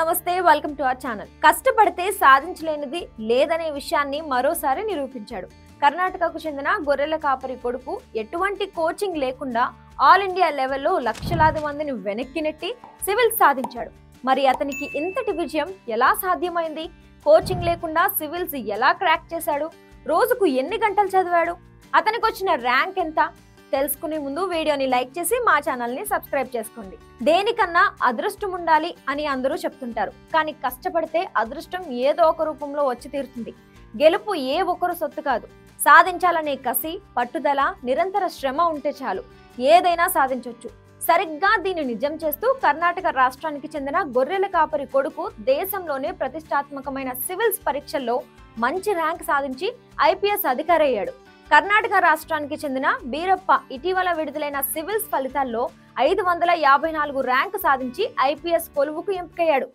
నమస్తే welcome to our channel. కష్టపడితే సాధించలేనిది లేదనే విషయాన్ని మరోసారి నిరూపించాడు. కర్ణాటకకు చెందిన గొర్రెల కాపరి కొడుకు ఎటువంటి కోచింగ్ లేకుండా ఆల్ ఇండియా లెవెల్లో లక్షలాది మందిని వెనక్కి నెట్టి సివిల్స్ సాధించాడు. మరి అతనికి ఇంతటి విజయం ఎలా సాధ్యమైంది? కోచింగ్ లేకుండా సివిల్స్ ఎలా క్రాక్ చేశాడు? రోజుకు ఎన్ని గంటలు చదివాడు? అతనికి వచ్చిన ర్యాంక్ ఎంత? తెలుసుకునే ముందు వీడియోని లైక్ చేసి మా ఛానల్ ని సబ్స్క్రైబ్ చేసుకోండి. దేనికన్నా అదృష్టం ఉండాలి అని అందరూ చెప్తుంటారు, కానీ కష్టపడితే అదృష్టం ఏదో ఒక రూపంలో వచ్చి తీరుతుంది. గెలుపు ఏ ఒక్కరు సొత్తు కాదు. సాధించాలనే కసి, పట్టుదల, నిరంతర శ్రమ ఉంటే చాలు ఏదైనా సాధించవచ్చు. సరిగ్గా దీన్ని నిజం చేస్తూ కర్ణాటక రాష్ట్రానికి చెందిన గొర్రెల కాపరి కొడుకు దేశంలోనే ప్రతిష్టాత్మకమైన సివిల్స్ పరీక్షల్లో మంచి ర్యాంక్ సాధించి ఐపీఎస్ అధికారి అయ్యాడు. కర్ణాటక రాష్ట్రానికి చెందిన బీరప్ప ఇటీవల విడుదలైన సివిల్స్ ఫలితాల్లో 554 ర్యాంకు సాధించి ఐపీఎస్ కొలువుకు ఎంపికయ్యాడు.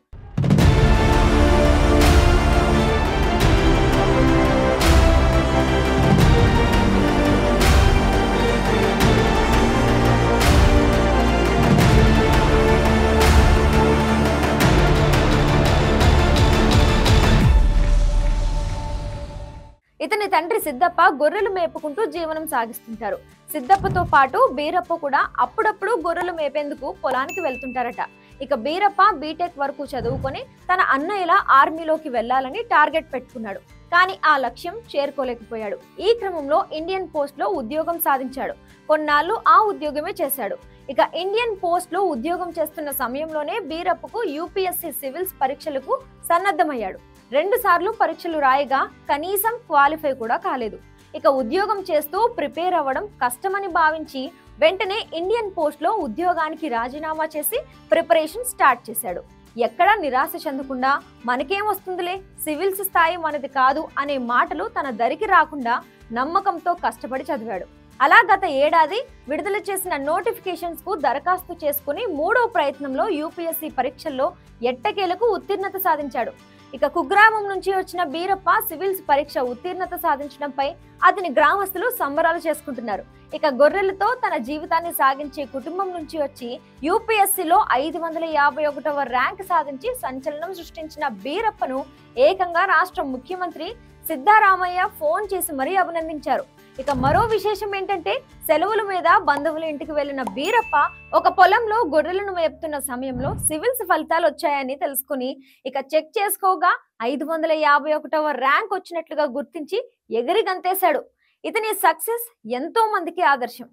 ఇతని తండ్రి సిద్దప్ప గొర్రెలు మేపుకుంటూ జీవనం సాగిస్తుంటారు. సిద్దప్పతో పాటు బీరప్ప కూడా అప్పుడప్పుడు గొర్రెలు మేపేందుకు పొలానికి వెళ్తుంటారట. ఇక బీరప్ప బీటెక్ వరకు చదువుకొని తన అన్నయ్యలా ఆర్మీలోకి వెళ్లాలని టార్గెట్ పెట్టుకున్నాడు. కానీ ఆ లక్ష్యం చేరుకోలేకపోయాడు. ఈ క్రమంలో ఇండియన్ పోస్ట్ లో ఉద్యోగం సాధించాడు. కొన్నాళ్ళు ఆ ఉద్యోగమే చేశాడు. ఇక ఇండియన్ పోస్ట్ లో ఉద్యోగం చేస్తున్న సమయంలోనే బీరప్పకు యూపీఎస్సీ సివిల్స్ పరీక్షలకు సన్నద్ధమయ్యాడు. 2 సార్లు పరీక్షలు రాయగా కనీసం క్వాలిఫై కూడా కాలేదు. ఇక ఉద్యోగం చేస్తూ ప్రిపేర్ అవ్వడం కష్టమని భావించి వెంటనే ఇండియన్ పోస్ట్ లో ఉద్యోగానికి రాజీనామా చేసి ప్రిపరేషన్ స్టార్ట్ చేశాడు. ఎక్కడా నిరాశ చెందకుండా మనకేం వస్తుందిలే, సివిల్స్ స్థాయి మనది కాదు అనే మాటలు తన దరికి రాకుండా నమ్మకంతో కష్టపడి చదివాడు. అలా గత ఏడాది విడుదల చేసిన నోటిఫికేషన్స్ కు దరఖాస్తు చేసుకుని 3వ ప్రయత్నంలో యూపీఎస్సీ పరీక్షల్లో ఎట్టకేలకు ఉత్తీర్ణత సాధించాడు. ఇక కుగ్రామం నుంచి వచ్చిన బీరప్ప సివిల్స్ పరీక్ష ఉత్తీర్ణత సాధించడంపై అతని గ్రామస్తులు సంబరాలు చేసుకుంటున్నారు. ఇక గొర్రెలతో తన జీవితాన్ని సాగించే కుటుంబం నుంచి వచ్చి యూపీఎస్సీలో 551వ ర్యాంక్ సాధించి సంచలనం సృష్టించిన బీరప్పను ఏకంగా రాష్ట్ర ముఖ్యమంత్రి సిద్ధరామయ్య ఫోన్ చేసి మరీ అభినందించారు. ఇక మరో విశేషం ఏంటంటే, సెలవుల మీద బంధువుల ఇంటికి వెళ్లిన బీరప్ప ఒక పొలంలో గొర్రెలను మేపుతున్న సమయంలో సివిల్స్ ఫలితాలు వచ్చాయని తెలుసుకుని ఇక చెక్ చేసుకోగా 551వ ర్యాంక్ వచ్చినట్లుగా గుర్తించి ఎగిరి గంతేశాడు. ఇతని సక్సెస్ ఎంతో మందికి ఆదర్శం.